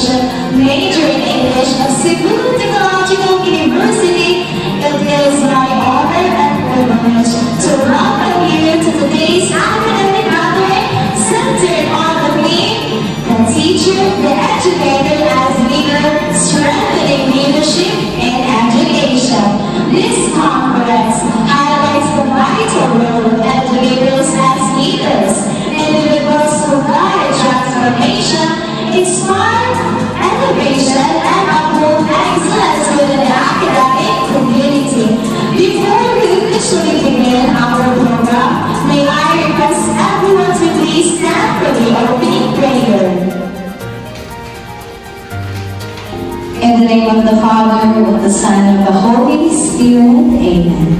Education, major in English of Cebu Technological University. It is my honor and privilege to welcome you to today's academic gathering centered on the theme, the teacher, the educator as leader, strengthening leadership in education. This conference highlights the vital role of educators as leaders, individuals who guide transformation, inspire innovation, and uphold excellence within the academic community. Before we officially begin our program, may I request everyone to please stand for the opening prayer. In the name of the Father, of the Son, and of the Holy Spirit, amen.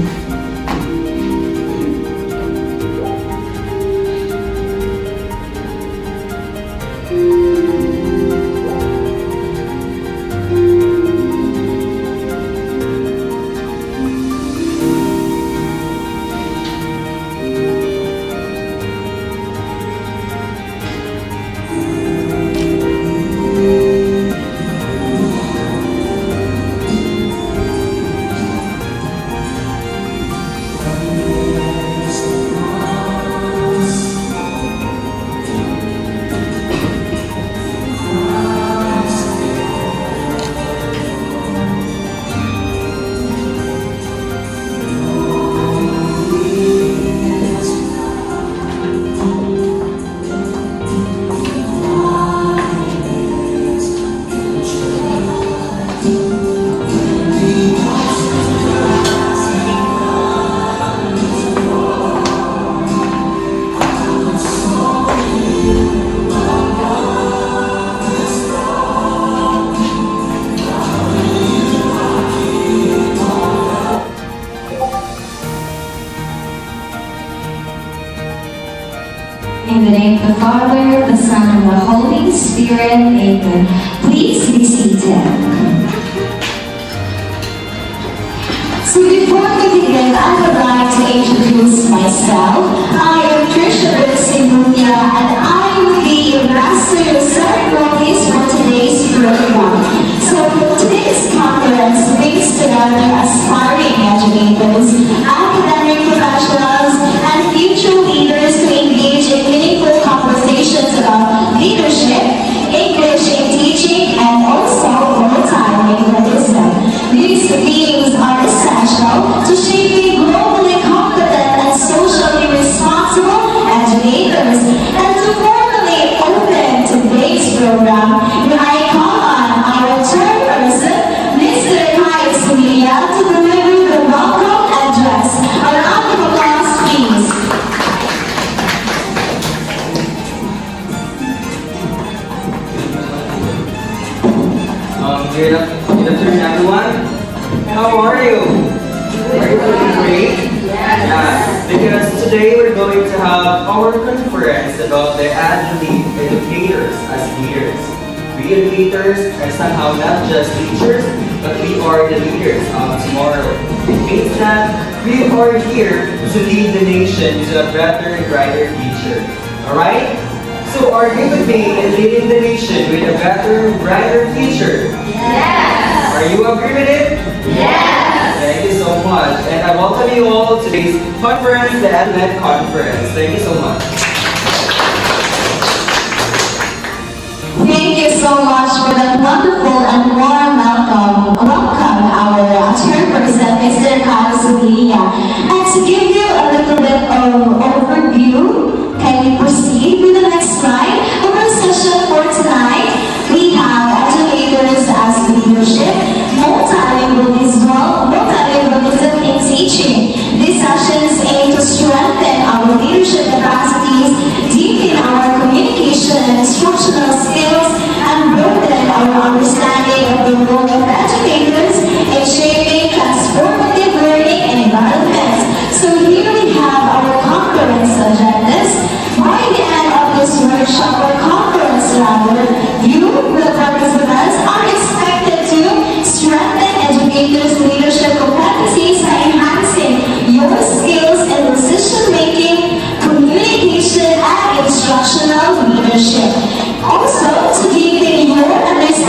In the name of the Father, the Son, and the Holy Spirit, amen. Please be seated. So before we begin, I would like to introduce myself. I am Trisha Bersimunia, and I will be your master of ceremonies for today's program. So today's conference brings together aspiring educators, academic professionals, and future leaders to engage in meaningful conversations about leadership, English in teaching, and also multilingualism. These themes are essential to shaping globally competent and socially responsible educators. And to formally open today's program, I call on our chairperson, Mr. Kai Sumia, to deliver the welcome address. A round of applause, please. Good afternoon, everyone. How are you? Are you doing great? Yeah. Because today we're going to have our conference about the educators as leaders. We educators are somehow not just teachers, but we are the leaders of tomorrow. It means that we are here to lead the nation to a better and brighter future. Alright? So are you with me in leading the nation with a better, brighter future? Yes. Are you agree with it? Yes. Thank you so much. And I welcome you all to today's conference, the EdLED Conference. Thank you so much. Thank you so much for that wonderful and warm welcome. Welcome our chairperson, Mr. Kai Sumia. And to give you a little bit of overview, can we proceed with the next slide? Our session for tonight, we have educators as leadership, multilingualism in teaching. These sessions aim to strengthen our leadership capacities, deepen our communication and instructional skills, and broaden our understanding of the role of educators in shaping transformative learning environments. So here we have our conference agendas. By the end of this workshop or conference rather, you, the participants, are expected to strengthen educators' leadership competencies by enhancing your skills in decision-making, communication, and instructional leadership. Also, to deepen your understanding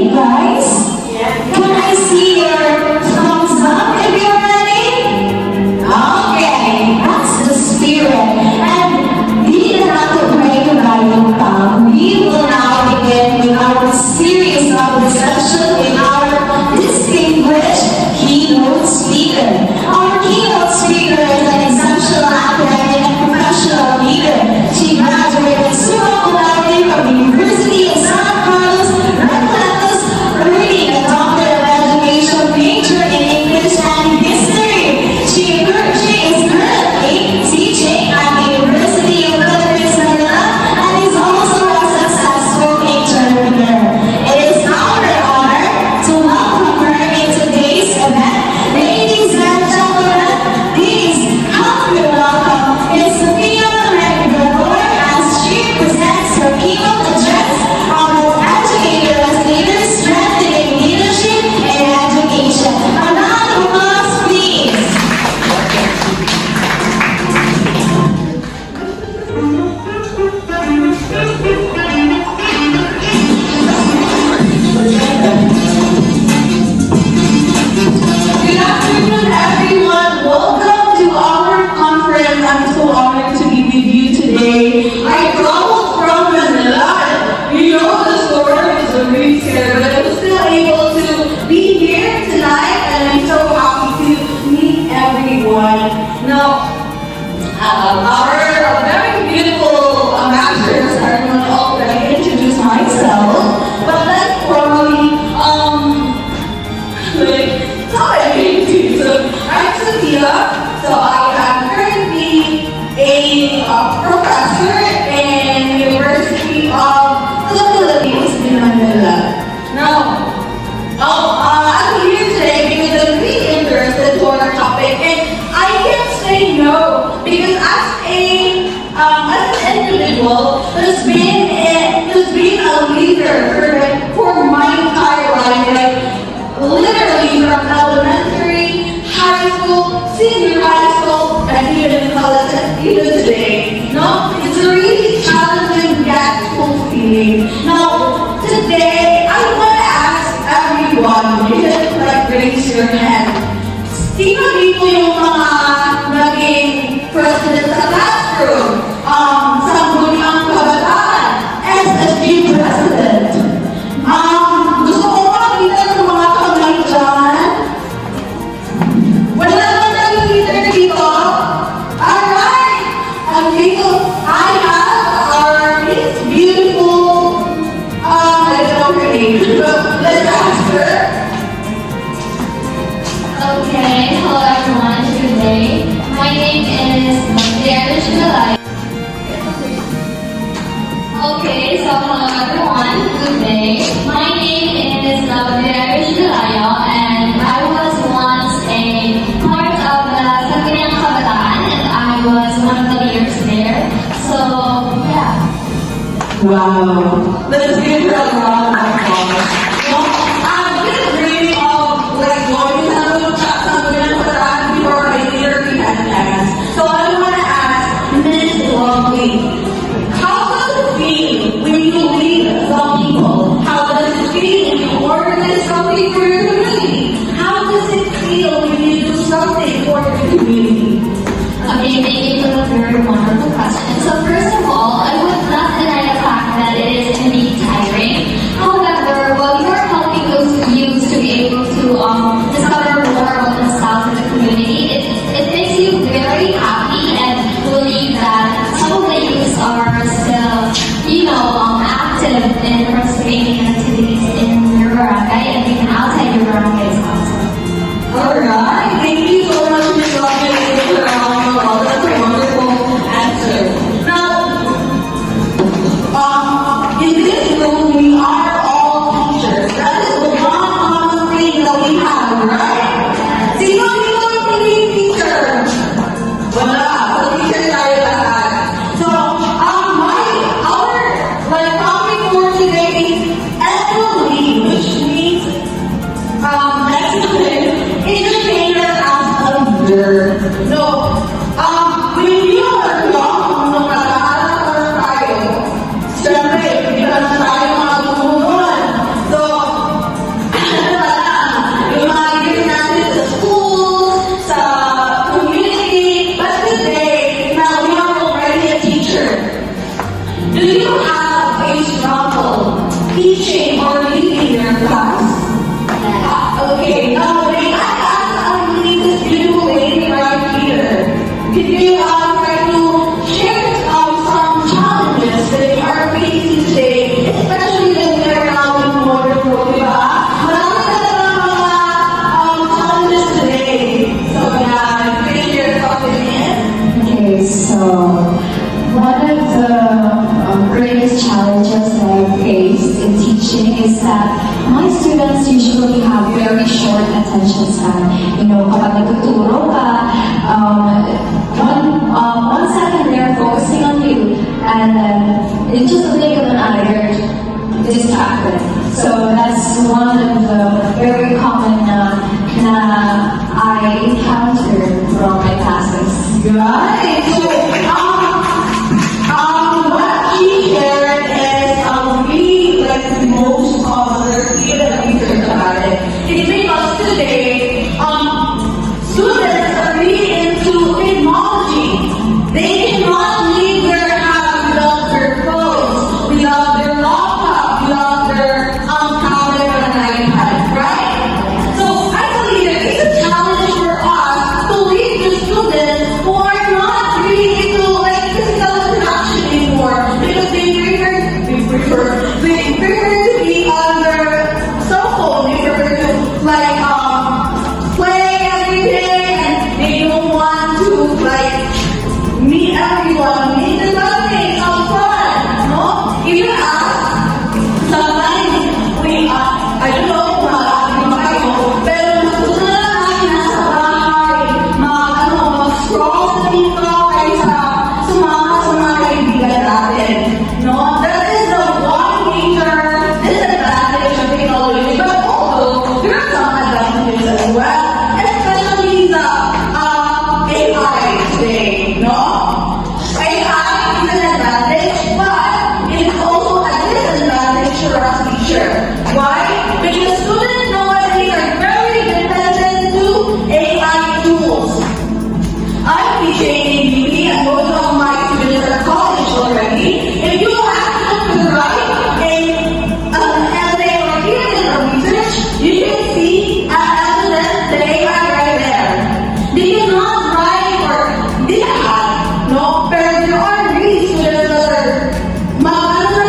ready, guys? Can I see your thumbs up if you're ready? Okay, that's the spirit. And we don't have to pray to God. We will now begin with our series of discussion with our distinguished keynote speaker. Our keynote speaker is an exceptional academic and professional leader. She graduated summa cum laude from the University of San Carlos, Recoletos, earning a Doctor of Education major in English and History. She is currently teaching at the University of Philippines, Manila, and is also a successful entrepreneur. It is our honor to welcome her in today's event. Ladies and gentlemen, please help me welcome Ms. Sophia Rector as she presents her keynote address on educators, leaders, strengthening leadership in education. A round of applause, please. Good afternoon, everyone. Welcome to our conference. I'm so honored to be with you today. I traveled from Manila. You know the story is a bit scary, but I was still able to be here tonight, and I'm so happy to meet everyone. Now, our very beautiful ambassadors are going to already introduce myself, but let's formally so I'm Sophia. So I am currently a professor in University of the Philippines in Manila. Now, I'm here today because I'm really interested to our topic, and I can't say no because as an individual who's been a leader for my entire life, literally from elementary, high school, senior high school, and even college, and even today. No, it's a really challenging yet fulfilling. Now, today, I want to ask everyone, you can raise your hand. Sino dito yung mga naging president sa classroom? Sangguniang Kabataan, SSG president. Gusto ko makita ng mga kamay dyan. Wala naman naging leader dito. Alright! And dito, I have our Miss Beautiful, I don't know her name, but let's ask her. Okay, hello everyone, good day. My name is Diana Shinalay. Okay, so hello everyone, good day. My name is Diana Shinalayo, and I was once a part of the Sangguniang Kabataan, and I was one of the leaders there. So, yeah. Wow. Let's give her a round of applause. No, I've been dreaming of joining Sangguniang Kabataan before I literally had a chance. So I want to ask Ms. Lovely, how does it feel when you lead some people? How does it feel when you organize something for your community? How does it feel when you do something for your community? Okay, thank you for the very wonderful question. So first of all, I would not deny the fact that it is indeed tiring. However, while you are helping those youths to be able to discover more about themselves and the community, it makes you very happy and believe that some of the youths are still, active in participating in activities in your barangay and even outside your barangays also. Alright, thank you so much, Ms. Lovely. That's a wonderful answer. Now, in this room, we are all teachers. That is the one common thing that we have, right? Sino dito yung hindi teacher? Wala. So, teacher tayo lahat. So, our topic for today is equity, which means, excellence, education, usually have very short attention span. You know, kapag nagtuturo ka, one second they're focusing on you, and then in just a blink of an eye, they're distracted. So that's one of the very common na I encounter from my classes. Right. So, what she shared is really like the most their research about it. It's because today, students are really into technology. They cannot leave their house without their phones, without their laptop, without their tablet or an iPad, right? So I believe that it's a challenge for us to lead the students who are not really into like physical interaction anymore because they prefer to be on their cell phone. They prefer to like play every day and they don't want to like meet everyone, meet the classmates, have fun, no? Even us, sometimes I don't know kung nakakita ba kayo, pero gusto na namin nasa bahay, mag-scroll sa TikTok kaysa sumama sa mga kaibigan natin, no? That is the one major disadvantage of technology, but also, there are some advantages as well, especially the AI today, no? AI is an advantage, but it is also a disadvantage for us teacher. Why? Because students nowadays are very dependent to AI tools. I'm teaching in UP and most of my students are college already. If you ask them to write an essay or even a research, you can see the AI right there. They cannot write or they have, no? Pero there are really students that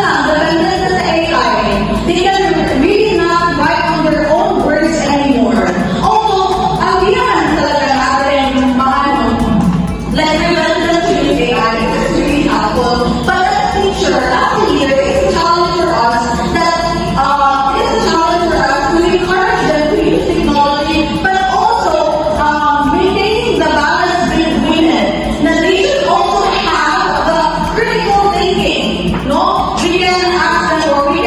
are dependent sa AI. They can really not write on their own words anymore. Although, ang biyahan talaga natin yung mga like relevant to use AI, it's really helpful. But as a teacher, as a leader, it's a challenge for us to encourage them to use technology, but also maintaining the balance between it. Now, they should also have the critical thinking. No, we can ask them, or we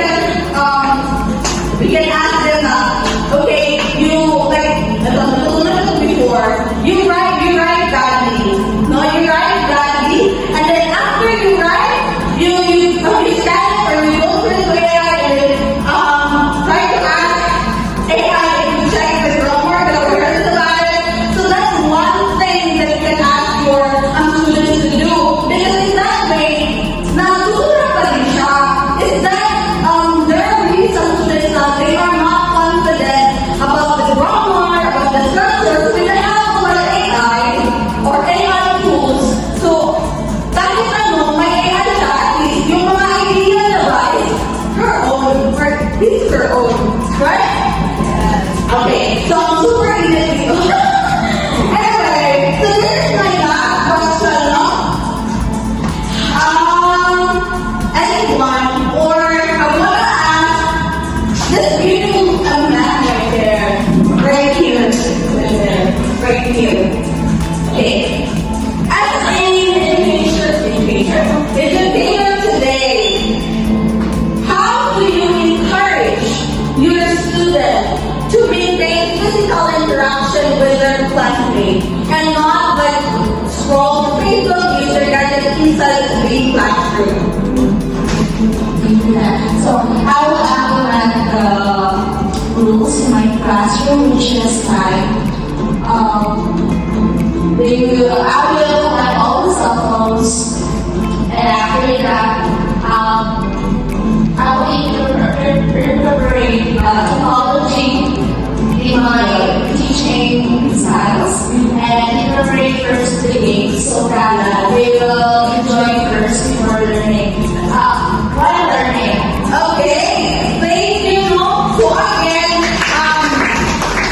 can ask them okay, you like before, you write badly. No, you write badly, and then after you write, you scan it or you go to the AI and then try to ask AI to check the grammar, the words about it. So that's one thing that you can ask your students to do. Because in that way, natuturo pa rin siya. Is that there are really some students that they are not confident about the grammar, about the structure, so they can have a lot of AI or AI tools. So kahit may AI siya, at least yung mga idea na ba is her own, or is her own, right? Okay, so I'm super excited. Anyway, so this is my last question, no? Anyone, or I want to ask this beautiful man right there, right here, right here. Okay. As an educator today, how do you encourage your student to maintain physical interaction with their classmates and not like scroll Facebook, use their gadgets inside the classroom? So I will implement the rules in my classroom, which is like I will collect all the cell phones, and after that, I will incorporate technology in my teaching styles and incorporate first the games so that they will enjoy first before learning. What I'm learning. Okay, thank you. So again,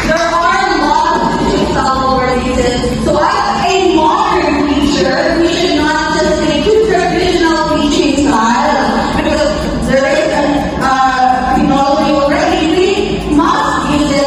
there are a lot of teaching styles over these. So as a modern teacher, we should not just stick to traditional teaching styles because there is technology already. We must use it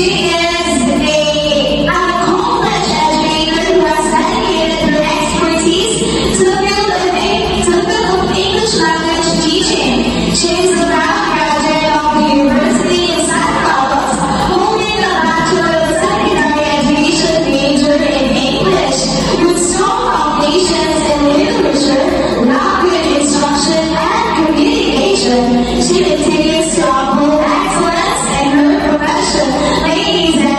She is an accomplished educator who has dedicated her expertise to the field of English language teaching. She is a proud graduate of the University of San Carlos, holding a Bachelor of Secondary Education major in English, with strong foundations in literature, language instruction, and communication. She continues to uphold excellence in her profession. Ladies and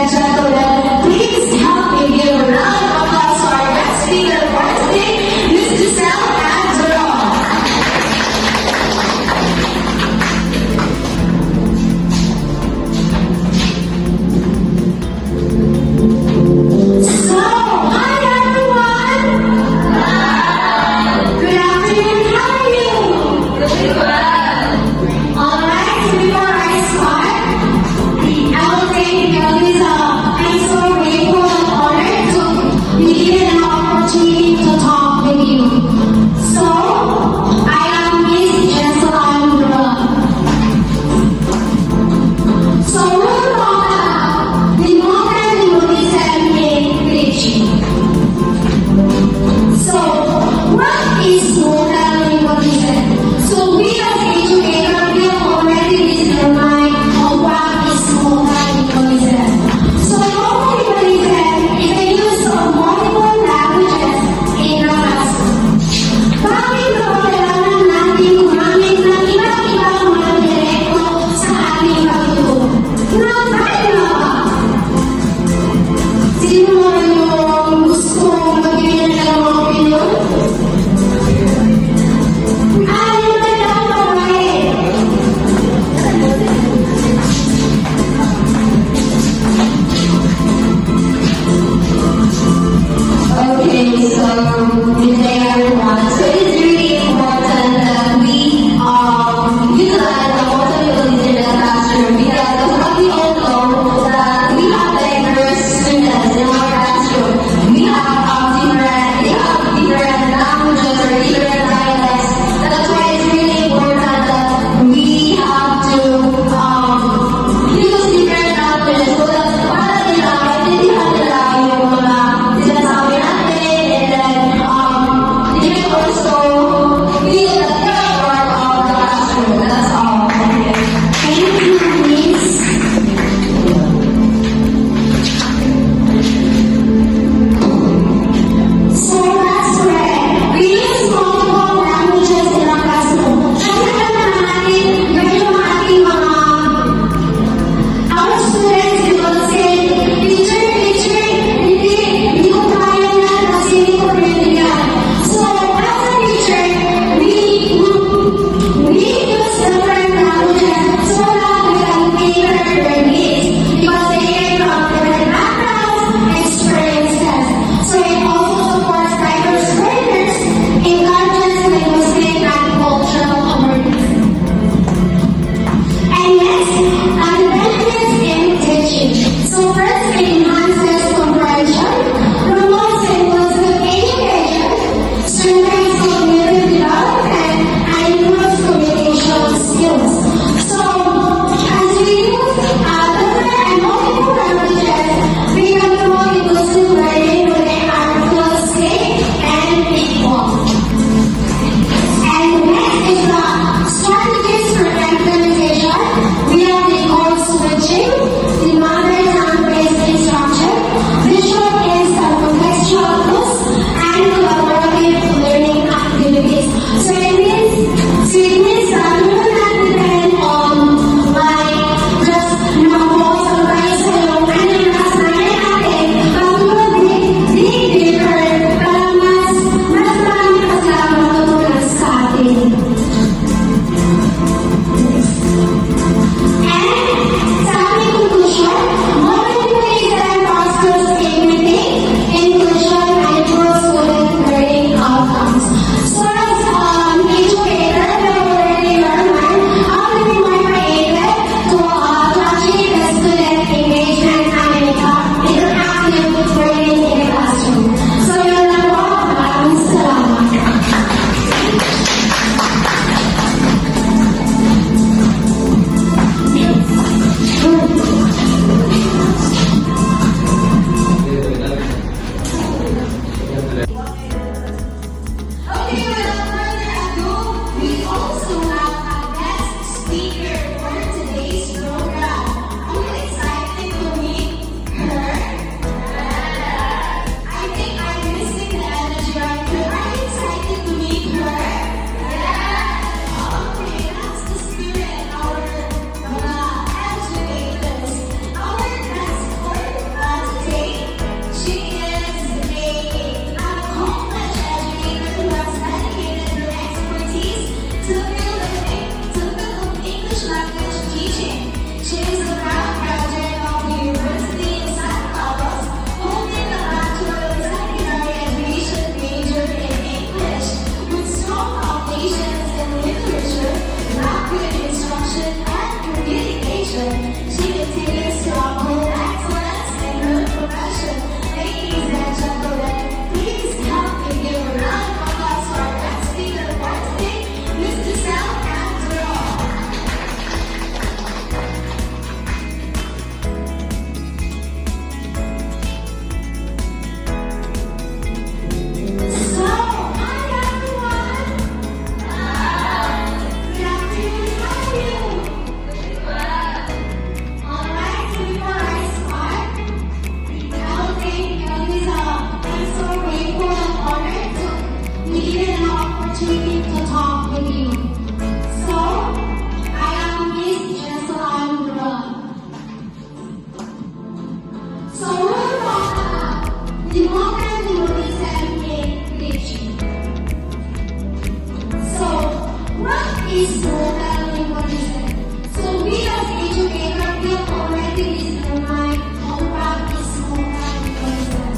school following what you said. So we as educators, we have already determined how practice school following what you said.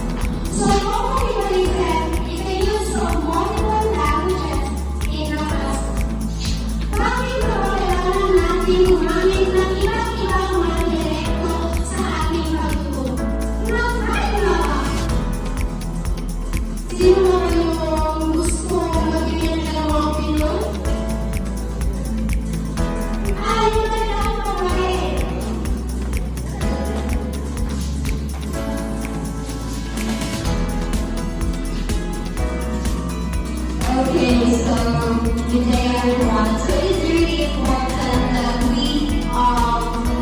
So normally what you said is the use of multiple languages in a classroom. Bakit ba kailangan natin gumamit ng iba't ibang mga dialekto sa ating pagtuturo? Na-try na ba? Sino na kayong gusto magbigay ng dalawang opinion? Ayaw na lang pagkain. Okay, so today everyone, so it is really important that we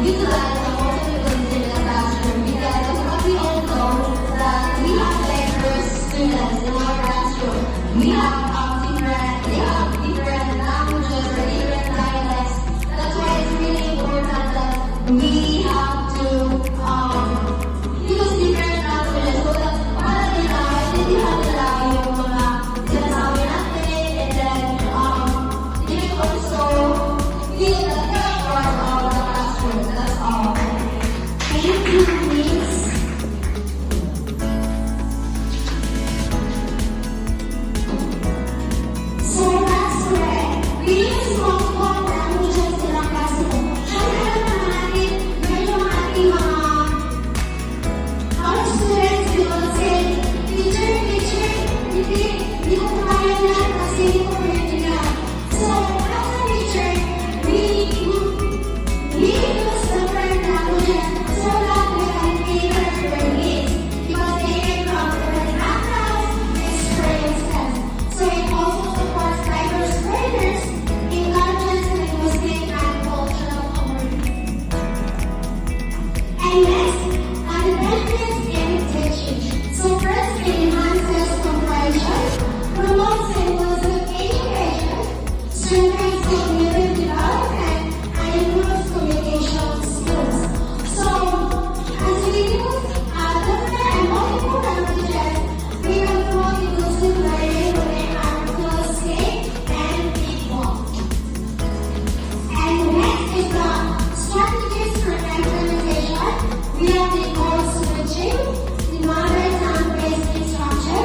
utilize the multilingualism in the classroom because of what we all know that we have diverse students in our classroom. We have different languages or different dialects. That's why it's really important that we have to use different languages so that para nila, intindihan nila yung mga sinasabi natin, and then they can also feel that they are part of the classroom. That's all. Thank you, Miss. So that's correct. We use multiple languages in our classroom. Siyempre naman natin, medyo ang ating mga students, they will say, teacher, hindi ko kaya na kasi hindi ko pwede na. So, as a teacher, we use different languages so that we can cater to their needs because they came from different backgrounds, experiences. So it also supports diverse learners in larger linguistic and cultural communities. And next, the benefits in teaching. So first, it enhances comprehension, promotes inclusive education, strengthens cognitive development, and improves communication skills. So, as we use different and multiple languages, we will promote inclusive learning within our class state and people. And next is the strategies for implementation. We have the code switching, the modern time-based instruction,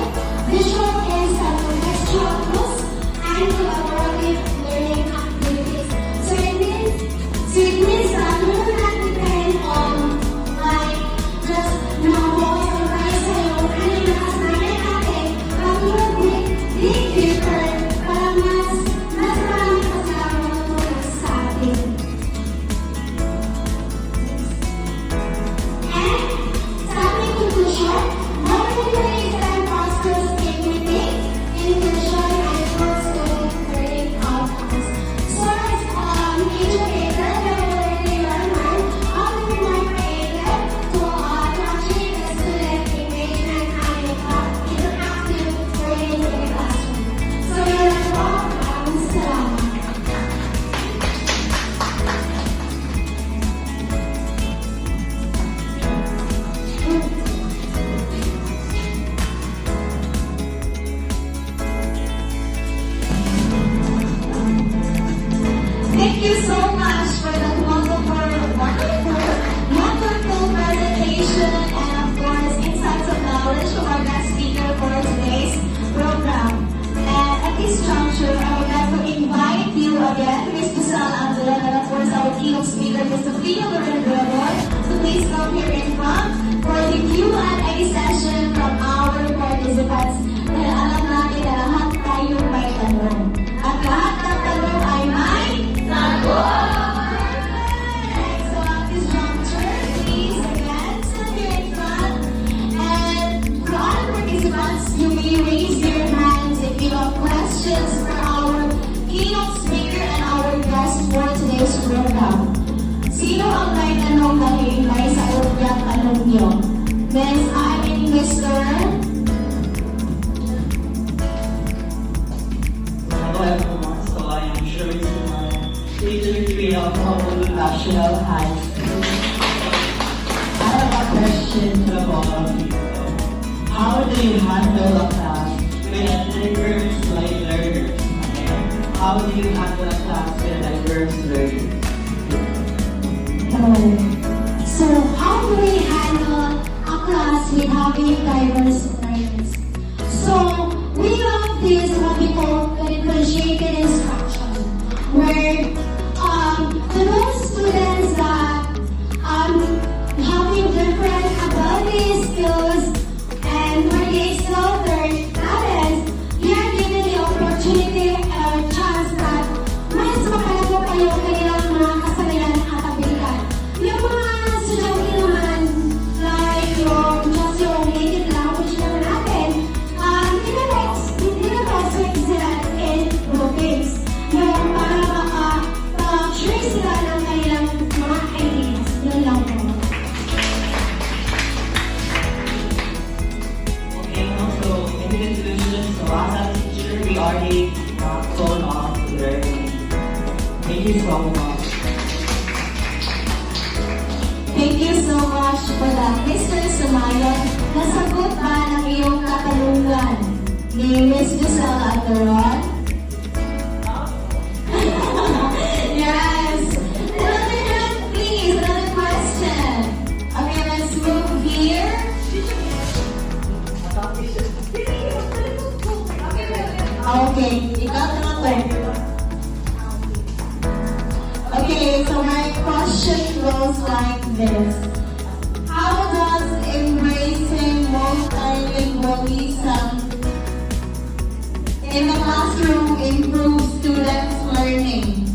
visual aids and contextual tools, and collaborative learning activities. So it means that we will not depend on like just memorize yung ano yung nakasabi natin, but we will dig deeper para mas marami pa sila matutulong sa atin. And sa ating conclusion, multilingualism fosters dignity, inclusion, and improves student learning outcomes. So as educators, we have already learned how to be more creative to achieve the student engagement and interactive learning in the classroom. So yun lang po, maraming salamat. Thank you so much for that wonderful presentation and of course insights of knowledge from our guest speaker for today's program. And at this juncture, I would like to invite you again, Ms. Giselle Angela, and of course our keynote speaker, Ms. Sofia Loren-Gravor, to please come here in front for the Q&A session from our participants. Dahil alam natin na lahat tayo may tanong. At lahat ng tanong ay may sagot! So at this juncture, please again, stand here in front. And for all participants, you may raise your hands if you have questions for our keynote speaker and our guest for today's program. Sino ang may tanong dahil may sagot yung tanong niyo? Miss, I mean, Mr. Hello everyone, so I am sure you see my teacher tree of Honolulu National High School. I have a question to the both of you. How do you handle a class with a diverse like learners? Okay? How do you handle a class with having diverse learners. So we have this what we call differentiated instruction, where the those students that having different abilities, skills, and where they excel their talents, they are given the opportunity or chance that mas makalago pa yung kanilang mga kasanayan at abilidad. Yung mga estudyante naman, like just yung native language naman natin, hindi na expect sila in Philippines. Yung para maka-share sila ng kanilang mga ideas. Yun lang po. Okay, so in conclusion, so as a teacher, we already told off learning. Thank you so much. Thank you so much for that, Mr. Sumayon. Nasagot ba ng iyong katanungan ni Ms. Giselle Ataron? Yes. Another hand, please. Another question. Okay, let's move here. Okay, ikaw naman to. Okay, so my question goes like this. How does embracing multilingualism in the classroom improve students' learning?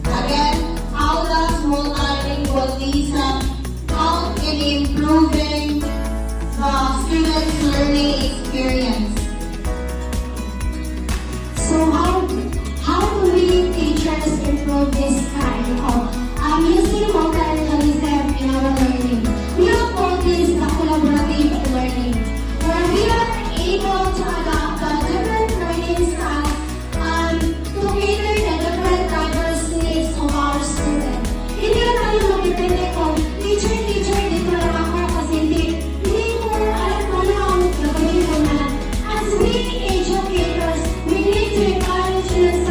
Again, how does multilingualism help in improving the students' learning experience? So how do we teachers improve this kind of using multilingualism in our learning? We have called this the collaborative learning, where we are able to adapt the different learning styles to cater the different diverse needs of our students. Hindi na tayo mag-depende kung teacher, dito lang ako kasi hindi ko alam kung ano ang gagawin ko na. As being educators, we need to encourage students.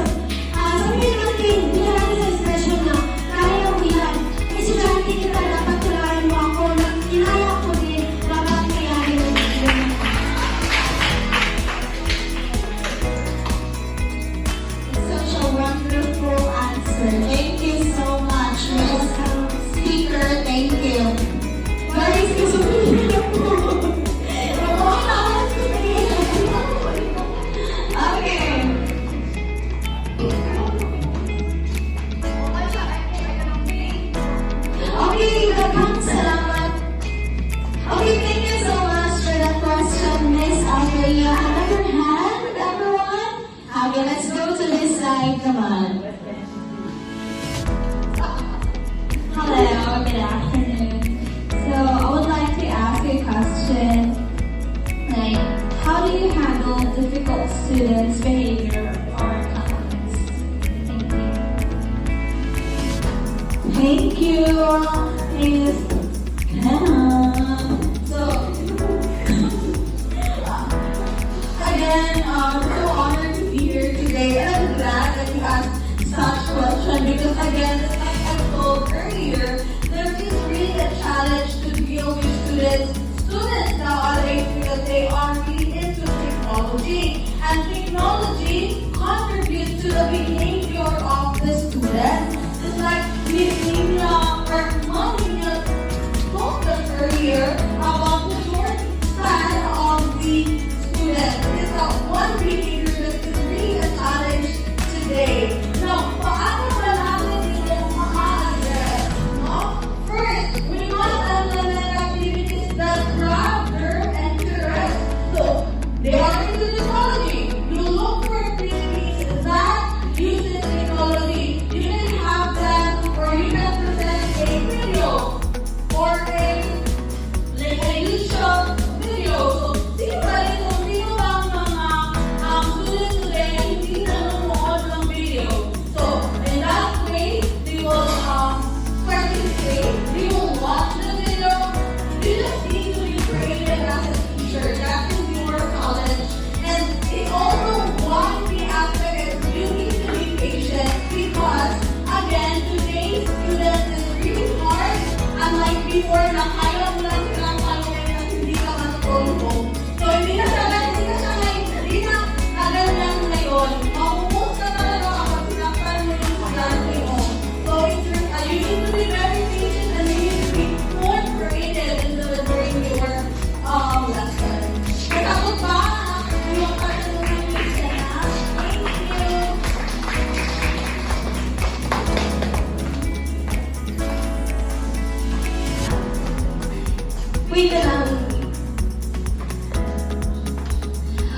Sabihin natin, bilang sa expression na kaya ko yan. Estudyante kita, dapat tularan mo ako na inaya ko din, dapat kayahin mo din. Such a wonderful answer. Thank you so much, Ms. Speaker. Thank you. Where is this Okay. Okay, welcome, salamat. Okay, thank you so much for that question, Miss Amelia. Another hand, everyone? Okay, let's go to this side, come on. Hello, good afternoon. So I would like to ask a question, like, how do you handle difficult students' behavior or conflicts? Thank you. Thank you, Miss Pam. So, again, so honored to be here today, and I'm glad that you asked such question because again, like I told earlier, there is really a challenge to deal with students nowadays because they are really into technology, and technology contributes to the behavior of the students. It's like behavior or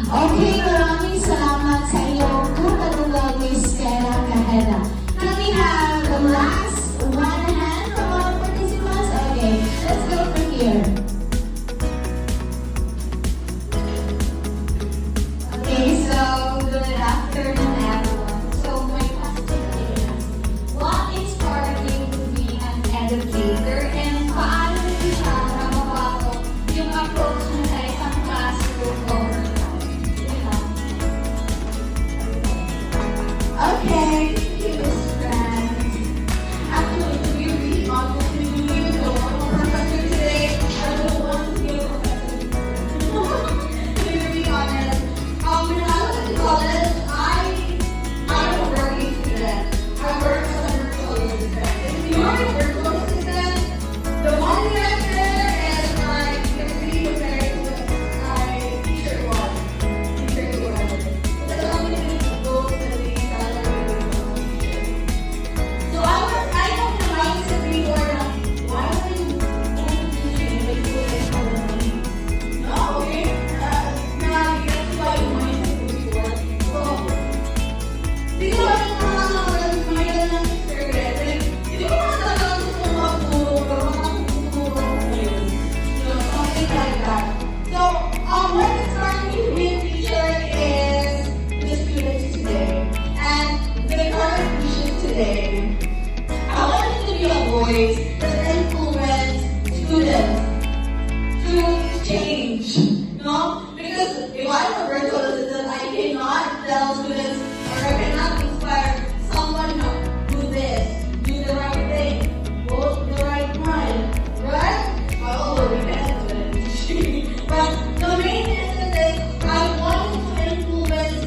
Okay, maraming salamat sa iyong katanungan, Miss Kera Kahena. Can we have the last one hand from our participants? Okay, let's go from here. Okay, so good afternoon, everyone. So my question is, what inspired you to be an educator and paano niyo siya nababago yung approach niyo sa isang classroom over time? Yun lang. Okay, Miss Friends. Actually, to be really honest with you, even though I'm a professor today, I don't want to be a professor. To be really honest, when I was in college, I'm a working student. I work as a virtual assistant. If you are a virtual assistant, the money right there is like you're really compared to my teacher was, teacher to whatever. That's how many people go to the salary. So I know the mindset before na, why would you go to teaching if you like for the money? No, okay? Now you get to buy your mindset before. So, dito ba yung mga mindset ng teacher like, hindi ko mga talagang gusto magturo, pero makakuturo ko yun. You know, something like that. So, what inspired me to be a teacher is the students today. And the current vision today. I wanted to be a voice that influence students to change. No? Because if I'm a virtual assistant, I cannot tell students or I cannot inspire someone to do this, do the right thing, vote the right mind. Right? Although we can't do it. But the main essence is I wanted to influence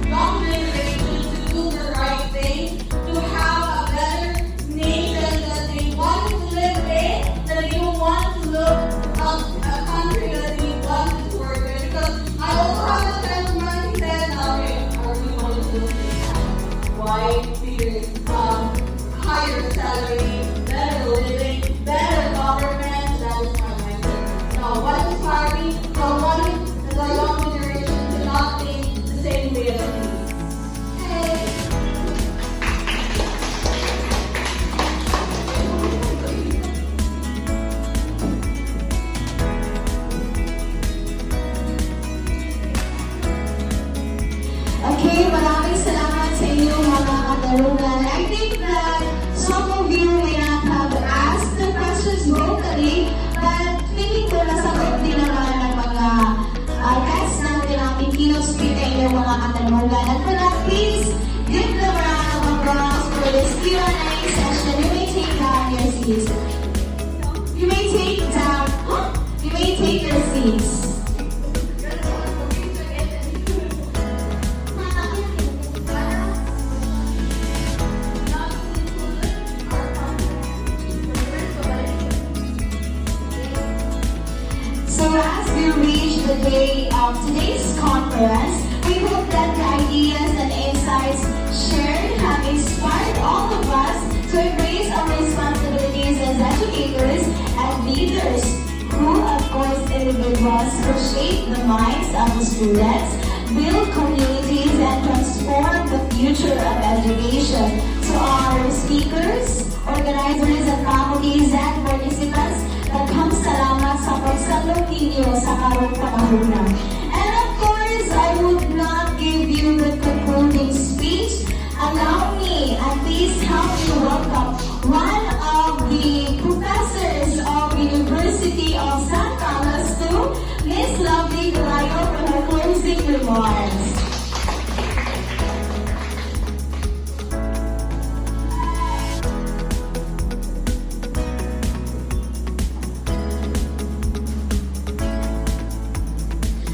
young generations to do the right thing, to have a better nation that they want to live in, that they don't want to look a country that they want to work in. Because I also have a friend of mine who said, okay, are we going to look why figure higher salary, better living, better government, that is my mindset. Now, what inspired me? I wanted the young generation to not think the same way as me. Hey. Okay, maraming salamat sa inyo mga katarungan. I think that some of you may not have asked the questions vocally, but feeling ko nasagot din naman ng mga guests natin ang kinospeak sa inyong mga katarungan. And for that, please give them a round of applause for this Q&A session. You may take down your seats. You may take your seats. So as we reach the day of today's conference, we hope that the ideas and insights shared have inspired all of us to embrace our responsibilities as educators and leaders who, of course, individuals who shape the minds of the students, build communities, and transform the future of education. To our speakers, organizers, and faculties and participants, daghang salamat sa pagsalong ninyo sa karong panahon. And of course, I would not give you the concluding speech. Allow me at least help you welcome one of the professors of University of San Carlos to Miss Lovely Galayo for her closing remarks.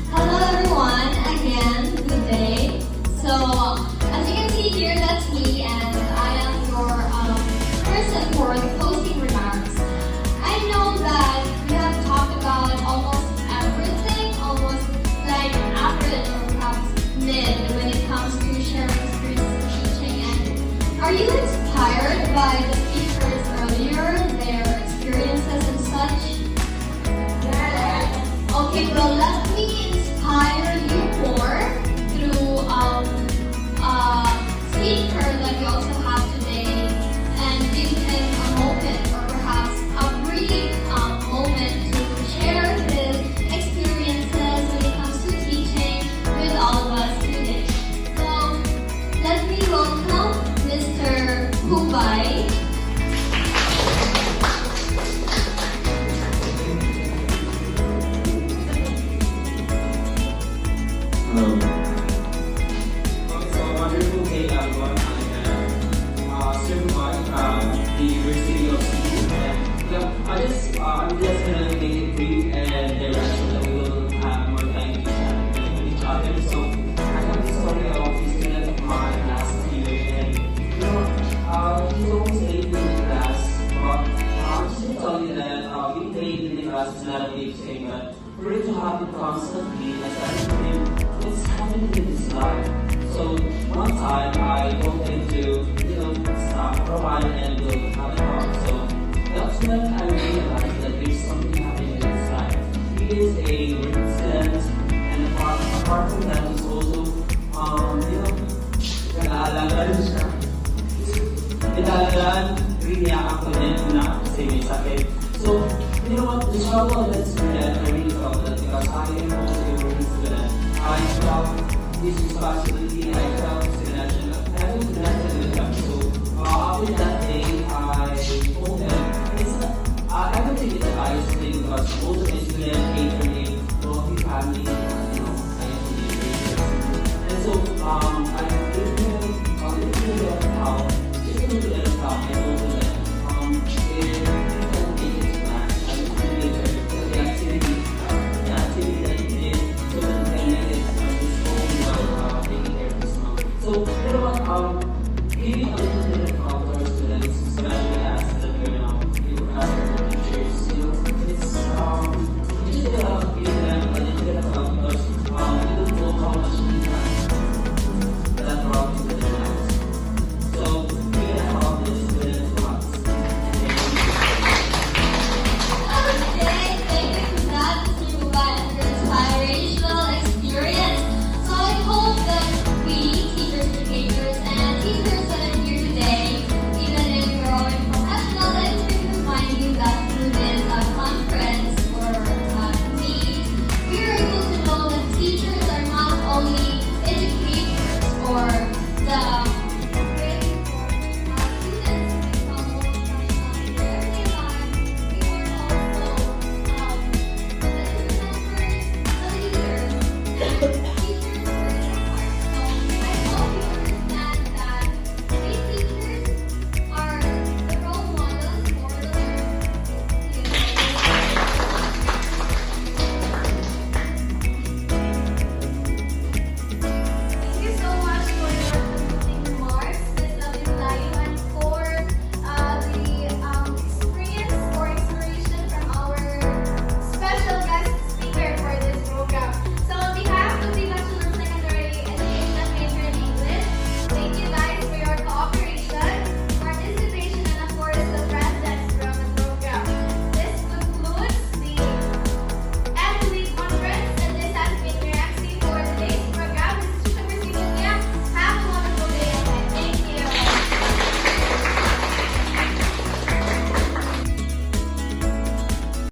Hello everyone, again, good day. So, as you can see here, that's me and I am your person for the closing remarks. I know that we have talked about almost everything, almost like average or perhaps mid when it comes to sharing experiences teaching. And are you inspired by the speakers earlier, their experiences and such? Okay, well, let me inspire you but for it to happen constantly, aside from him, what's happening in his life? So one time I told him to, stop for a while and we'll have a talk. So that's when I realized that there's something happening in his life. He is a working student, and apart from that, he's also, nag-aalaga rin siya. Nag-aalagaan, riniyakan ko din na kasi may sakit. So, you know what, the struggle of that student, I really felt that because I am also a working student, I felt this responsibility, I felt